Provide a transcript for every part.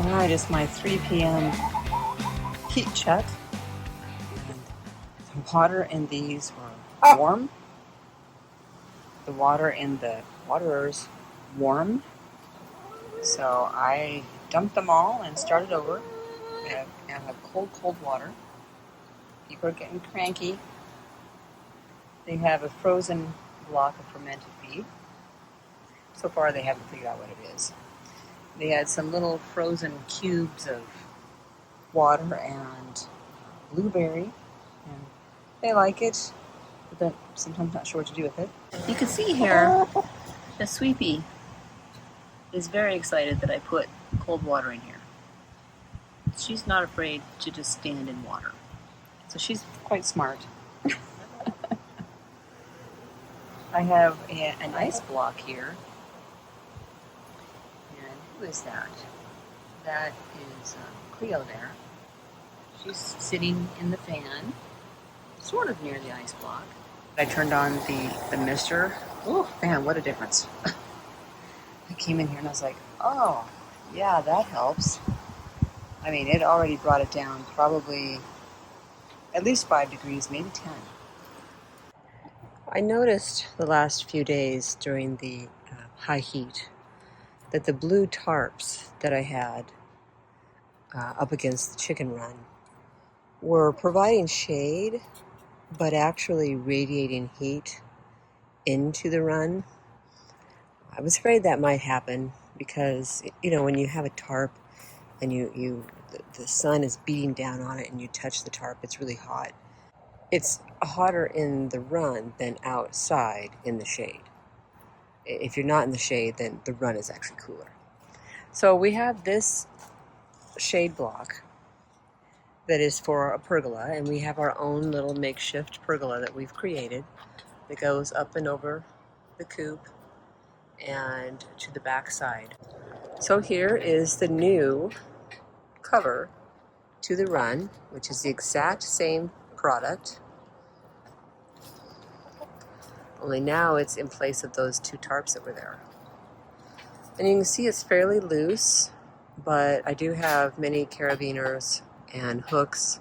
Alright, it's my 3 p.m. heat check. And the water in these were warm. The water in the waterers warm. So I dumped them all and started over. And have cold water. People are getting cranky. They have a frozen block of fermented beef. So far they haven't figured out what it is. They had some little frozen cubes of water and blueberry, and they like it, but they're sometimes not sure what to do with it. You can see here the Sweepy is very excited that I put cold water in here. She's not afraid to just stand in water, so she's quite smart. I have an ice block here. And who is that? That is Cleo there. She's sitting in the fan, sort of near the ice block. I turned on the mister. Oh man, what a difference. I came in here and I was like, oh, yeah, that helps. I mean, it already brought it down probably at least 5 degrees, maybe 10. I noticed the last few days during the high heat that the blue tarps that I had up against the chicken run were providing shade, but actually radiating heat into the run. I was afraid that might happen because, you know, when you have a tarp and the sun is beating down on it and you touch the tarp, it's really hot. It's hotter in the run than outside in the shade. If you're not in the shade, then the run is actually cooler. So we have this shade block that is for a pergola, and we have our own little makeshift pergola that we've created that goes up and over the coop and to the back side. So here is the new cover to the run, which is the exact same product, only now it's in place of those 2 tarps that were there. And you can see it's fairly loose, but I do have many carabiners and hooks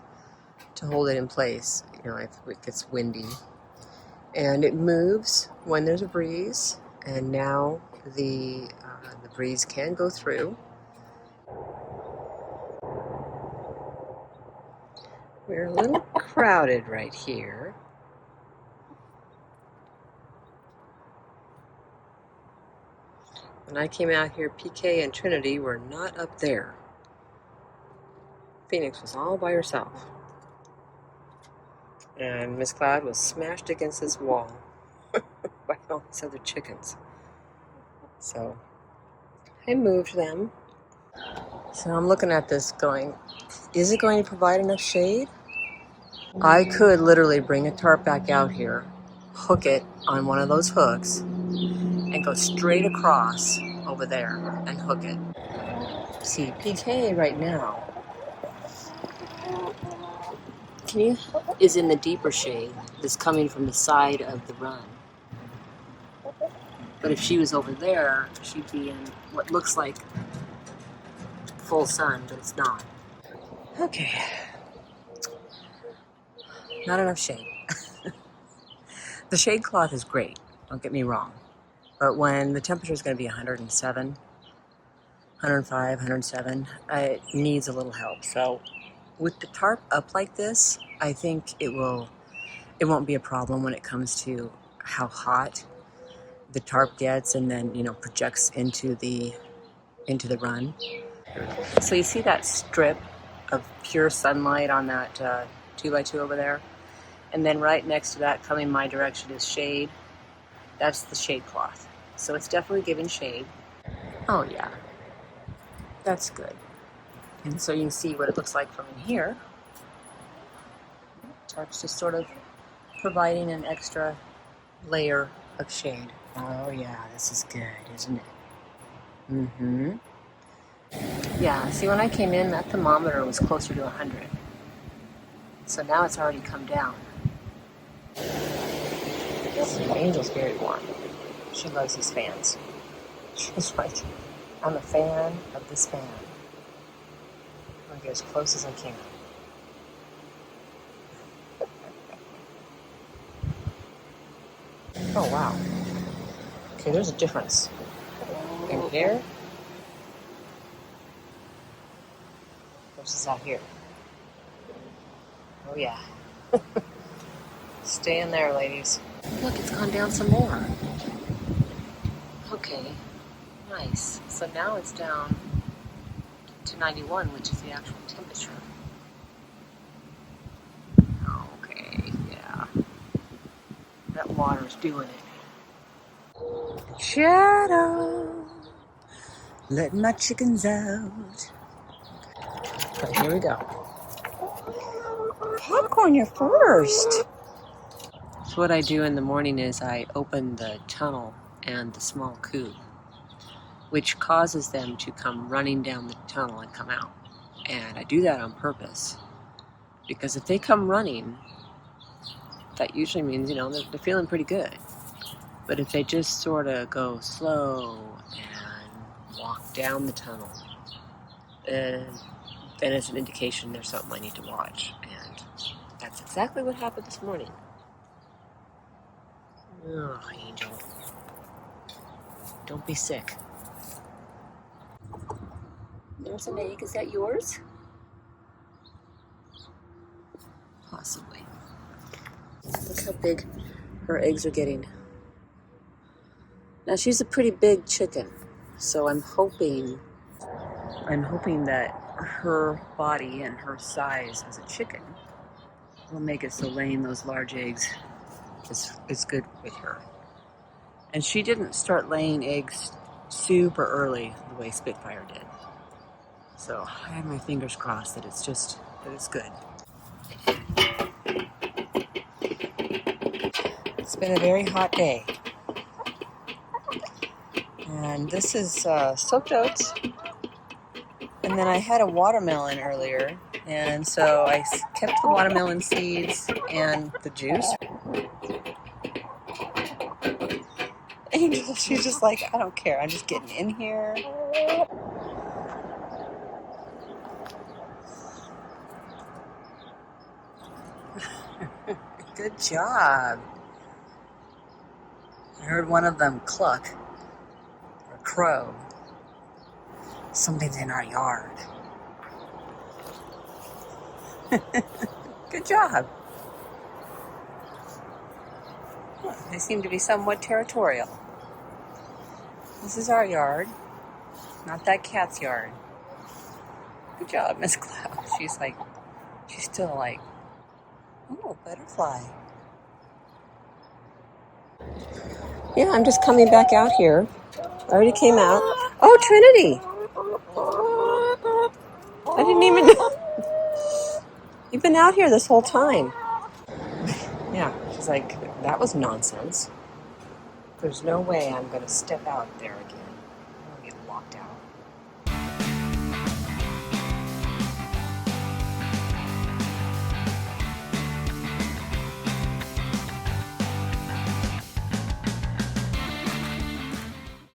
to hold it in place, you know, if it gets windy. And it moves when there's a breeze, and now the breeze can go through. We're a little crowded right here. When I came out here, PK and Trinity were not up there. Phoenix was all by herself. And Miss Cloud was smashed against this wall by all these other chickens. So I moved them. So I'm looking at this going, is it going to provide enough shade? I could literally bring a tarp back out here, hook it on one of those hooks, and go straight across over there and hook it. See, PK right now is in the deeper shade that's coming from the side of the run. But if she was over there, she'd be in what looks like full sun, but it's not. Okay. Not enough shade. The shade cloth is great, don't get me wrong. But when the temperature is going to be 107, 105, 107, it needs a little help. So with the tarp up like this, I think it won't be a problem when it comes to how hot the tarp gets and then, you know, projects into the run. So you see that strip of pure sunlight on that 2x2 over there? And then right next to that, coming my direction, is shade. That's the shade cloth. So it's definitely giving shade. Oh yeah, that's good. And so you can see what it looks like from in here. Tarp's just sort of providing an extra layer of shade. Oh yeah, this is good, isn't it? Mm-hmm. Yeah, see, when I came in, that thermometer was closer to 100. So now it's already come down. Angel's very warm. She loves these fans. She's like, I'm a fan of this fan. I'll get as close as I can. Oh, wow. Okay, there's a difference in here versus out here. Oh, yeah. Stay in there, ladies. Look, it's gone down some more. Okay, nice. So now it's down to 91, which is the actual temperature. Okay, yeah. That water's doing it. Shadow, let my chickens out. Okay, here we go. Popcorn, you're first. So what I do in the morning is I open the tunnel and the small coop, which causes them to come running down the tunnel and come out. And I do that on purpose, because if they come running, that usually means, they're feeling pretty good. But if they just sort of go slow and walk down the tunnel, then it's an indication there's something I need to watch. And that's exactly what happened this morning. Oh, Angel. Don't be sick. There's an egg. Is that yours? Possibly. Look how big her eggs are getting. Now she's a pretty big chicken, so I'm hoping that her body and her size as a chicken will make it so laying those large eggs is good with her. And she didn't start laying eggs super early the way Spitfire did. So I have my fingers crossed that it's good. It's been a very hot day. And this is soaked oats. And then I had a watermelon earlier. And so I kept the watermelon seeds and the juice. Angel, she's just like, I don't care. I'm just getting in here. Good job. I heard one of them cluck, or crow. Something's in our yard. Good job. They seem to be somewhat territorial. This is our yard, not that cat's yard. Good job, Miss Cloud. She's still like, oh, butterfly. Yeah, I'm just coming back out here. I already came out. Oh, Trinity! I didn't even know. You've been out here this whole time. Yeah, she's like, that was nonsense. There's no way I'm going to step out there again.